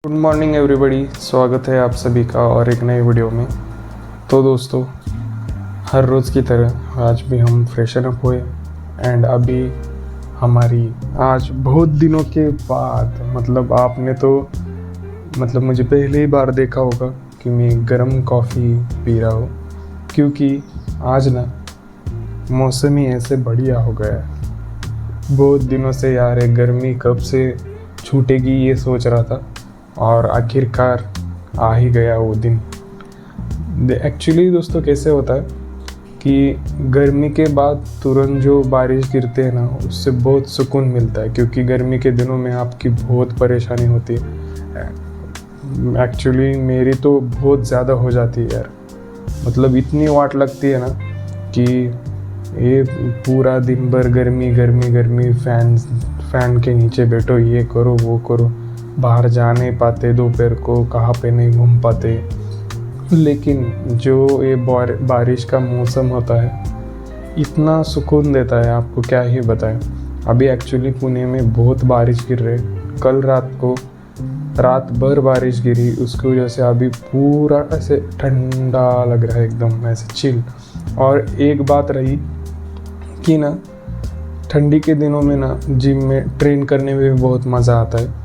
Good morning everybody, स्वागत है आप सभी का और एक नए वीडियो में। तो दोस्तों, हर रोज़ की तरह आज भी हम फ्रेशन अप हुए एंड अभी हमारी आज बहुत दिनों के बाद आपने तो मुझे पहले ही बार देखा होगा कि मैं गर्म कॉफ़ी पी रहा हूँ, क्योंकि आज ना मौसम ही ऐसे बढ़िया हो गया है। बहुत दिनों से यार ये गर्मी कब से छूटेगी ये सोच रहा था और आखिरकार आ ही गया वो दिन। एक्चुअली दोस्तों कैसे होता है कि गर्मी के बाद तुरंत जो बारिश गिरते हैं ना, उससे बहुत सुकून मिलता है, क्योंकि गर्मी के दिनों में आपकी बहुत परेशानी होती है। एक्चुअली मेरी तो बहुत ज़्यादा हो जाती है यार, इतनी वाट लगती है ना कि ये पूरा दिन भर गर्मी गर्मी गर्मी, फैन के नीचे बैठो, ये करो वो करो, बाहर जा नहीं पाते, दोपहर को कहाँ पे नहीं घूम पाते। लेकिन जो ये बारिश का मौसम होता है इतना सुकून देता है, आपको क्या ही बताएं। अभी एक्चुअली पुणे में बहुत बारिश गिर रही है। कल रात भर बारिश गिरी, उसकी वजह से अभी पूरा ऐसे ठंडा लग रहा है, एकदम ऐसे चिल। और एक बात रही कि ना, ठंडी के दिनों में ना जिम में ट्रेन करने में भी बहुत मज़ा आता है,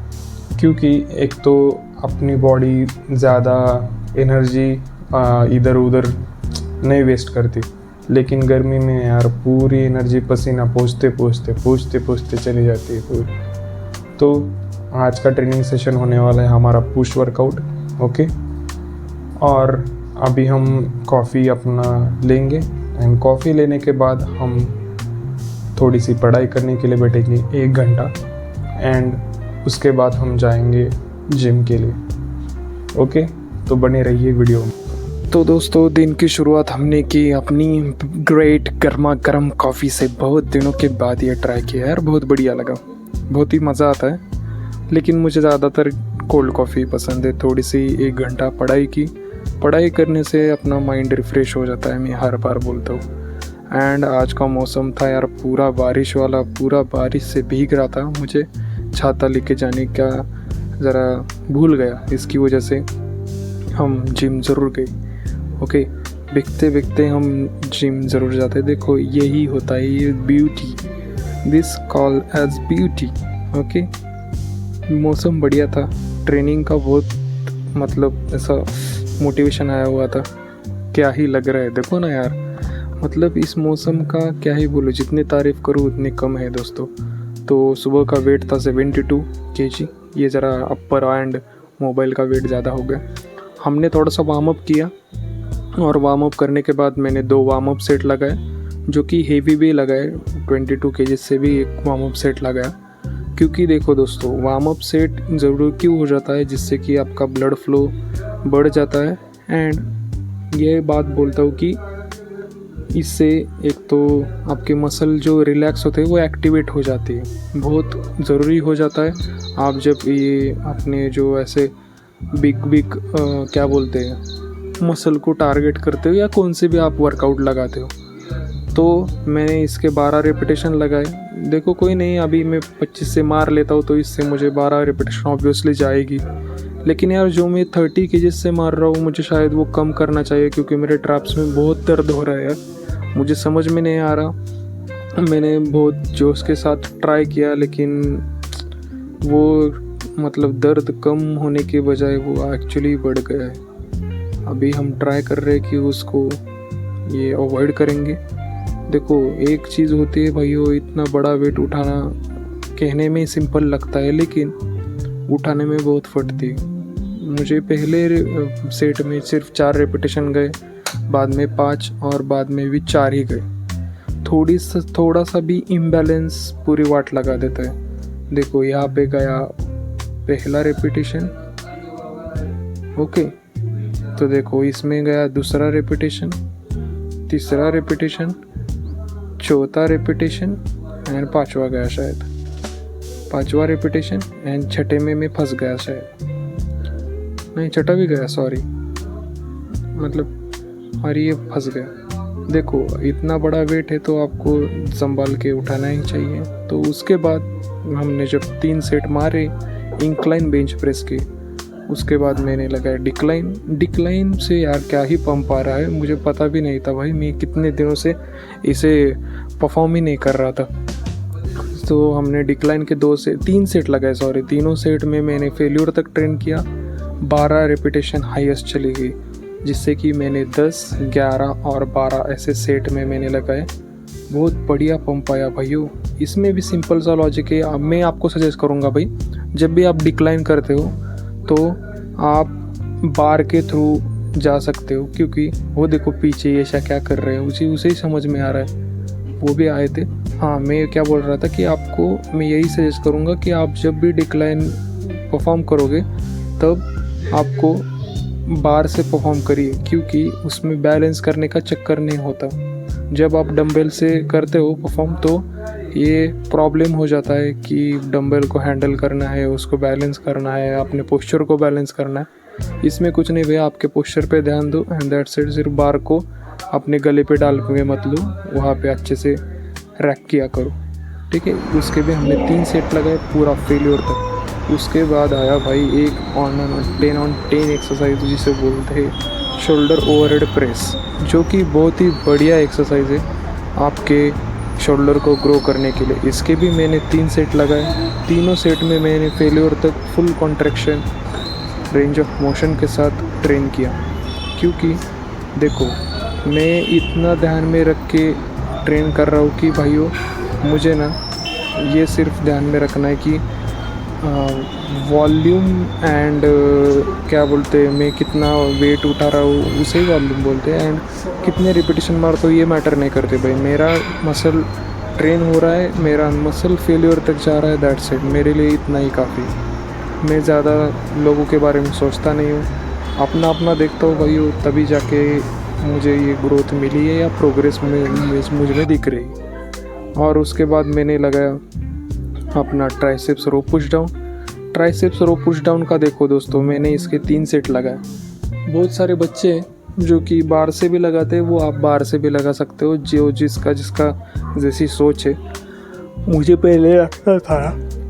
क्योंकि एक तो अपनी बॉडी ज़्यादा एनर्जी इधर उधर नहीं वेस्ट करती। लेकिन गर्मी में यार पूरी एनर्जी पसीना पहुँचते चली जाती है पूरी। तो आज का ट्रेनिंग सेशन होने वाला है हमारा पुश वर्कआउट, ओके। और अभी हम कॉफ़ी अपना लेंगे एंड कॉफ़ी लेने के बाद हम थोड़ी सी पढ़ाई करने के लिए बैठेंगे 1 घंटा एंड उसके बाद हम जाएंगे जिम के लिए, ओके। तो बने रहिए वीडियो में। तो दोस्तों, दिन की शुरुआत हमने की अपनी ग्रेट गर्मा गर्म कॉफ़ी से। बहुत दिनों के बाद ये ट्राई किया यार, बहुत बढ़िया लगा, बहुत ही मज़ा आता है। लेकिन मुझे ज़्यादातर कोल्ड कॉफ़ी पसंद है। थोड़ी सी 1 घंटा पढ़ाई करने से अपना माइंड रिफ़्रेश हो जाता है, मैं हर बार बोलता हूँ। एंड आज का मौसम था यार पूरा बारिश वाला, पूरा बारिश से भीग रहा था। मुझे छाता लेके जाने का ज़रा भूल गया, इसकी वजह से हम जिम ज़रूर गए, ओके। भीगते हम जिम ज़रूर जाते। देखो यही होता है ये beauty, this call as beauty, okay. मौसम बढ़िया था, ट्रेनिंग का बहुत ऐसा मोटिवेशन आया हुआ था। क्या ही लग रहा है, देखो ना यार, इस मौसम का क्या ही बोलूँ, जितनी तारीफ़ करूँ उतनी कम है दोस्तों। तो सुबह का वेट था 72 kg, ये ज़रा अपर एंड मोबाइल का वेट ज़्यादा हो गया। हमने थोड़ा सा वार्म अप किया और वार्म अप करने के बाद मैंने 2 वार्म अप सेट लगाए, जो कि हेवी भी लगाए। 22 kg से भी एक वार्म अप सेट लगाया, क्योंकि देखो दोस्तों, वार्म अप सेट ज़रूर क्यों हो जाता है, जिससे कि आपका ब्लड फ्लो बढ़ जाता है। एंड ये बात बोलता हूँ कि इससे एक तो आपके मसल जो रिलैक्स होते हैं वो एक्टिवेट हो जाती है, बहुत ज़रूरी हो जाता है। आप जब ये अपने जो ऐसे बिग क्या बोलते हैं, मसल को टारगेट करते हो या कौन से भी आप वर्कआउट लगाते हो, तो मैंने इसके 12 रेपिटेशन लगाए। देखो कोई नहीं, अभी मैं 25 से मार लेता हूँ, तो इससे मुझे 12 रेपिटेशन ऑब्वियसली जाएगी। लेकिन यार जो मैं 30 kg से मार रहा हूँ, मुझे शायद वो कम करना चाहिए, क्योंकि मेरे ट्रैप्स में बहुत दर्द हो रहा है यार। मुझे समझ में नहीं आ रहा। मैंने बहुत जोश के साथ ट्राई किया, लेकिन वो दर्द कम होने के बजाय वो एक्चुअली बढ़ गया है। अभी हम ट्राई कर रहे हैं कि उसको ये अवॉइड करेंगे। देखो एक चीज़ होती है भाइयों, इतना बड़ा वेट उठाना कहने में सिंपल लगता है, लेकिन उठाने में बहुत फटती है। मुझे पहले सेट में सिर्फ 4 रेपिटेशन गए, बाद में 5 और बाद में भी 4 ही गए। थोड़ा सा भी इम्बैलेंस पूरी वाट लगा देता है। देखो यहाँ पे गया पहला रेपिटेशन, ओके। तो देखो इसमें गया दूसरा रेपिटेशन, तीसरा रेपिटेशन, चौथा रेपिटेशन एंड 5वां गया शायद, 5वां रेपिटेशन एंड छठे में मैं फंस गया शायद, नहीं छठा भी गया, सॉरी, और ये फंस गया। देखो इतना बड़ा वेट है तो आपको संभाल के उठाना ही चाहिए। तो उसके बाद हमने जब 3 सेट मारे इंक्लाइन बेंच प्रेस के, उसके बाद मैंने लगाया डिक्लाइन से यार क्या ही पंप आ रहा है, मुझे पता भी नहीं था भाई, मैं कितने दिनों से इसे परफॉर्म ही नहीं कर रहा था। तो हमने डिक्लाइन के 3 सेट लगाए, सॉरी, तीनों सेट में मैंने फेल्यूर तक ट्रेन किया। 12 रेपिटेशन हाईएस्ट चली गई, जिससे कि मैंने 10, 11 और 12 ऐसे सेट में मैंने लगाए। बहुत बढ़िया पंप आया भाइयों। इसमें भी सिंपल सा लॉजिक है। अब मैं आपको सजेस्ट करूँगा भाई, जब भी आप डिक्लाइन करते हो तो आप बार के थ्रू जा सकते हो, क्योंकि वो देखो पीछे ये क्या कर रहे हैं, उसे ही समझ में आ रहा है, वो भी आए थे। हाँ, मैं क्या बोल रहा था कि आपको मैं यही सजेस्ट करूँगा कि आप जब भी डिक्लाइन परफॉर्म करोगे तब आपको बार से परफॉर्म करिए, क्योंकि उसमें बैलेंस करने का चक्कर नहीं होता। जब आप डंबल से करते हो परफॉर्म तो ये प्रॉब्लम हो जाता है कि डंबल को हैंडल करना है, उसको बैलेंस करना है, अपने पोस्चर को बैलेंस करना है। इसमें कुछ नहीं भैया, आपके पोस्चर पे ध्यान दो एंड दैट्स इट। सिर्फ बार को अपने गले पे डाल के मत लो, वहाँ पे अच्छे से रैक किया करो, ठीक है। उसके भी हमने 3 सेट लगाए पूरा फेल्योर तक। उसके बाद आया भाई एक 10 on 10 एक्सरसाइज जिसे बोलते हैं शोल्डर ओवरहेड प्रेस, जो कि बहुत ही बढ़िया एक्सरसाइज है आपके शोल्डर को ग्रो करने के लिए। इसके भी मैंने 3 सेट लगाए। तीनों सेट में मैंने फेल्योर तक full contraction range of motion के साथ ट्रेन किया, क्योंकि देखो मैं इतना ध्यान में रख के ट्रेन कर रहा हूँ कि भाइयों मुझे ना ये सिर्फ ध्यान में रखना है कि वॉल्यूम एंड क्या बोलते हैं, मैं कितना वेट उठा रहा हूँ उसे ही वॉल्यूम बोलते हैं, एंड कितने रिपीटिशन मारता हूँ ये मैटर नहीं करते भाई। मेरा मसल ट्रेन हो रहा है, मेरा मसल फेल्योर तक जा रहा है, दैट्स इट। मेरे लिए इतना ही काफ़ी। मैं ज़्यादा लोगों के बारे में सोचता नहीं हूँ, अपना अपना देखता हूँ भाई, तभी जाके मुझे ये ग्रोथ मिली है या प्रोग्रेस में मुझ में दिख रही। और उसके बाद मैंने लगाया अपना ट्राइसेप्स रो पुश डाउन। ट्राइसेप्स रो पुश डाउन का देखो दोस्तों, मैंने इसके 3 सेट लगाए। बहुत सारे बच्चे हैं जो कि बार से भी लगाते हैं, वो आप बार से भी लगा सकते हो, जो जिसका जैसी सोच है। मुझे पहले लगता था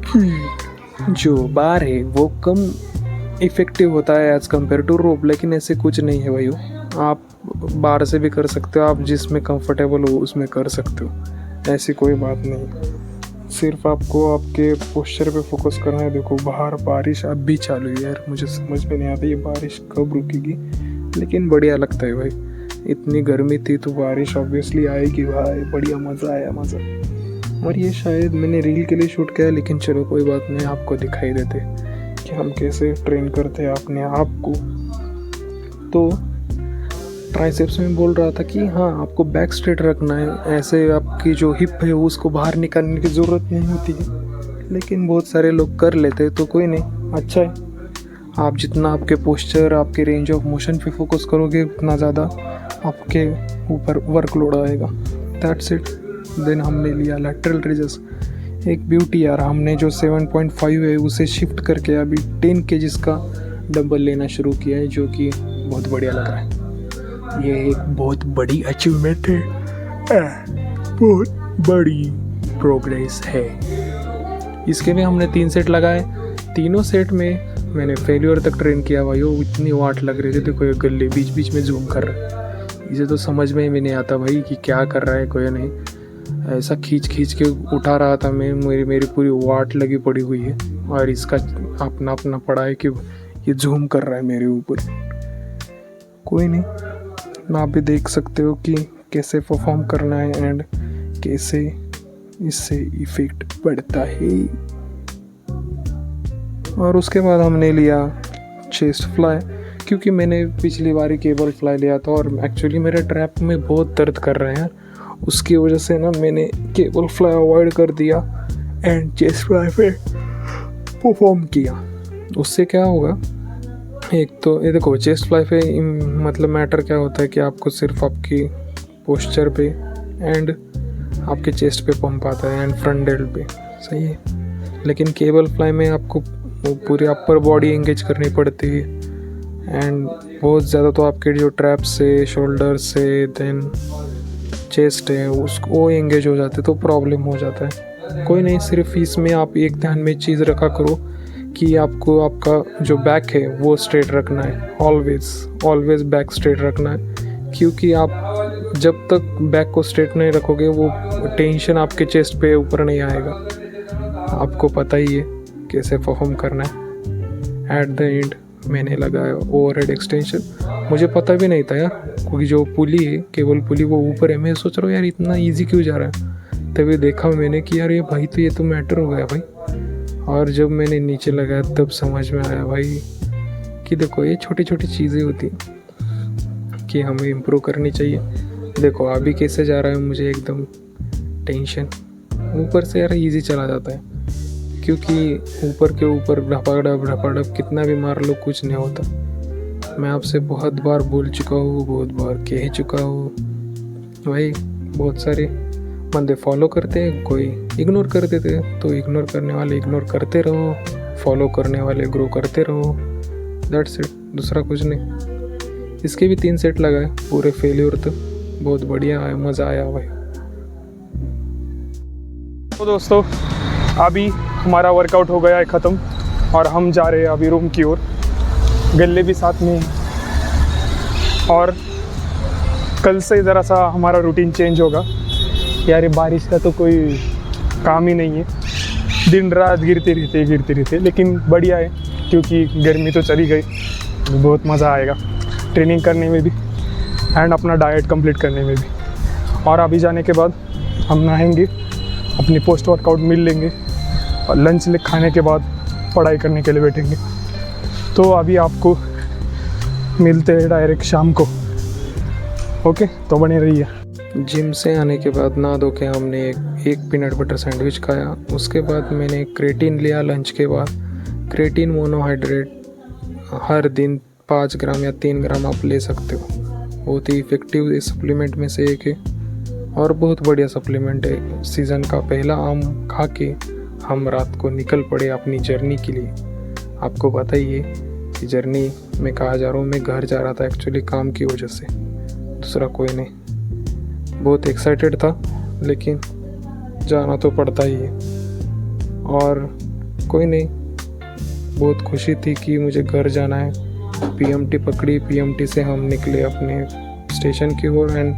कि जो बार है वो कम इफ़ेक्टिव होता है एज़ कम्पेयर टू रोप, लेकिन ऐसे कुछ नहीं है भाइयों। आप बार से भी कर सकते हो, आप जिसमें कंफर्टेबल हो उसमें कर सकते हो, ऐसी कोई बात नहीं। सिर्फ आपको आपके पोस्चर पे फोकस करना है। देखो बाहर बारिश अब भी चालू है यार, मुझे समझ में नहीं आता ये बारिश कब रुकेगी, लेकिन बढ़िया लगता है भाई। इतनी गर्मी थी तो बारिश ऑब्वियसली आएगी भाई, बढ़िया मज़ा आया मज़ा। और ये शायद मैंने रील के लिए शूट किया, लेकिन चलो कोई बात नहीं, आपको दिखाई देते कि हम कैसे ट्रेन करते हैं अपने आप को। तो ट्राइसेप्स में बोल रहा था कि हाँ आपको बैक स्ट्रेट रखना है, ऐसे आपकी जो हिप है उसको बाहर निकालने की ज़रूरत नहीं होती है, लेकिन बहुत सारे लोग कर लेते हैं, तो कोई नहीं, अच्छा है। आप जितना आपके पोस्चर, आपके रेंज ऑफ मोशन पे फोकस करोगे उतना ज़्यादा आपके ऊपर वर्कलोड आएगा, दैट्स इट। देन हमने लिया लैटरल रेजेस। एक ब्यूटी यार, हमने जो 7.5 है उसे शिफ्ट करके अभी 10 kg का डंबल लेना शुरू किया है, जो कि बहुत बढ़िया लग रहा है। ये एक बहुत बड़ी अचीवमेंट है, बहुत बड़ी प्रोग्रेस है। इसके में हमने 3 सेट लगाए। तीनों सेट में मैंने फेल्योर तक ट्रेन किया भाई। वो इतनी वाट लग रही थी, देखो ये गले बीच बीच में जूम कर रहा है, इसे तो समझ में भी नहीं आता भाई कि क्या कर रहा है कोई नहीं। ऐसा खींच खींच के उठा रहा था मैं, मेरी पूरी वाट लगी पड़ी हुई है, और इसका अपना अपना पड़ा है कि ये जूम कर रहा है मेरे ऊपर। कोई नहीं, आप भी देख सकते हो कि कैसे परफॉर्म करना है एंड कैसे इससे इफेक्ट पड़ता है। और उसके बाद हमने लिया चेस्ट फ्लाई, क्योंकि मैंने पिछली बार केबल फ्लाई लिया था और एक्चुअली मेरे ट्रैप में बहुत दर्द कर रहे हैं, उसकी वजह से ना मैंने केबल फ्लाई अवॉइड कर दिया एंड चेस्ट फ्लाई पे परफॉर्म किया। उससे क्या होगा, एक तो ये देखो चेस्ट फ्लाई पे मतलब मैटर क्या होता है कि आपको सिर्फ आपकी पोस्चर पे एंड आपके चेस्ट पे पंप आता है एंड फ्रंट डेल्ट पे, सही है। लेकिन केबल फ्लाई में आपको पूरी अपर बॉडी एंगेज करनी पड़ती है एंड बहुत ज़्यादा तो आपके जो ट्रैप से, शोल्डर से, देन चेस्ट है उसको वो एंगेज हो जाते तो प्रॉब्लम हो जाता है। कोई नहीं, सिर्फ इसमें आप एक ध्यान में चीज़ रखा करो कि आपको आपका जो बैक है वो स्ट्रेट रखना है, ऑलवेज बैक स्ट्रेट रखना है, क्योंकि आप जब तक बैक को स्ट्रेट नहीं रखोगे वो टेंशन आपके चेस्ट पे ऊपर नहीं आएगा। आपको पता ही है कैसे परफॉर्म करना है। एट द एंड मैंने लगाया ओवरहेड एक्सटेंशन। मुझे पता भी नहीं था यार, क्योंकि जो पुली है, केबल पुली वो ऊपर है। मैं सोच रहा हूँ यार इतना इजी क्यों जा रहा है। तभी देखा मैंने कि यार ये तो मैटर हो गया भाई। और जब मैंने नीचे लगाया तब समझ में आया भाई कि देखो ये छोटी छोटी चीज़ें होती हैं कि हमें इम्प्रूव करनी चाहिए। देखो अभी कैसे जा रहा है, मुझे एकदम टेंशन, ऊपर से यार इजी चला जाता है, क्योंकि ऊपर के ऊपर ढपाडप कितना भी मार लो कुछ नहीं होता। मैं आपसे बहुत बार बोल चुका हूँ, बहुत बार कह चुका हूँ भाई। बहुत सारे बंदे फॉलो करते हैं, कोई इग्नोर कर देते हैं। तो इग्नोर करने वाले इग्नोर करते रहो, फॉलो करने वाले ग्रो करते रहो। दैट्स इट, दूसरा कुछ नहीं। इसके भी 3 सेट लगाए पूरे फेलियर, तो बहुत बढ़िया आया, मज़ा आया भाई। तो दोस्तों अभी हमारा वर्कआउट हो गया है ख़त्म और हम जा रहे हैं अभी रूम की ओर। गले भी साथ में हैं और कल से ज़रा सा हमारा रूटीन चेंज होगा। यार ये बारिश का तो कोई काम ही नहीं है, दिन रात गिरते रहते, लेकिन बढ़िया है क्योंकि गर्मी तो चली गई। बहुत मज़ा आएगा ट्रेनिंग करने में भी एंड अपना डाइट कंप्लीट करने में भी। और अभी जाने के बाद हम नहाएंगे, अपनी पोस्ट वर्कआउट मील लेंगे और लंच खाने के बाद पढ़ाई करने के लिए बैठेंगे। तो अभी आपको मिलते हैं डायरेक्ट शाम को। ओके, तो बने रहिए। जिम से आने के बाद नहा धो के हमने एक पीनट बटर सैंडविच खाया। उसके बाद मैंने क्रेटीन लिया लंच के बाद। क्रेटीन मोनोहाइड्रेट हर दिन 5 ग्राम या 3 ग्राम आप ले सकते हो। बहुत ही इफ़ेक्टिव सप्लीमेंट में से एक है और बहुत बढ़िया सप्लीमेंट है। सीज़न का पहला आम खा के हम रात को निकल पड़े अपनी जर्नी के लिए। आपको पता ही है कि जर्नी में कहा जा रहा हूँ, मैं घर जा रहा था एक्चुअली काम की वजह से, दूसरा कोई नहीं। बहुत एक्साइटेड था लेकिन जाना तो पड़ता ही है और कोई नहीं, बहुत खुशी थी कि मुझे घर जाना है। पीएमटी पकड़ी, पीएमटी से हम निकले अपने स्टेशन की ओर एंड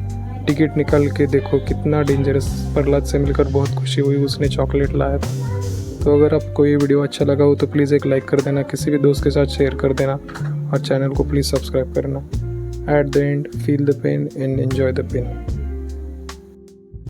टिकट निकाल के देखो कितना डेंजरस। प्रहलाद से मिलकर बहुत खुशी हुई, उसने चॉकलेट लाया था। तो अगर आपको ये वीडियो अच्छा लगा हो तो प्लीज़ एक लाइक कर देना, किसी भी दोस्त के साथ शेयर कर देना और चैनल को प्लीज़ सब्सक्राइब करना। At the end feel the pain and enjoy the pen.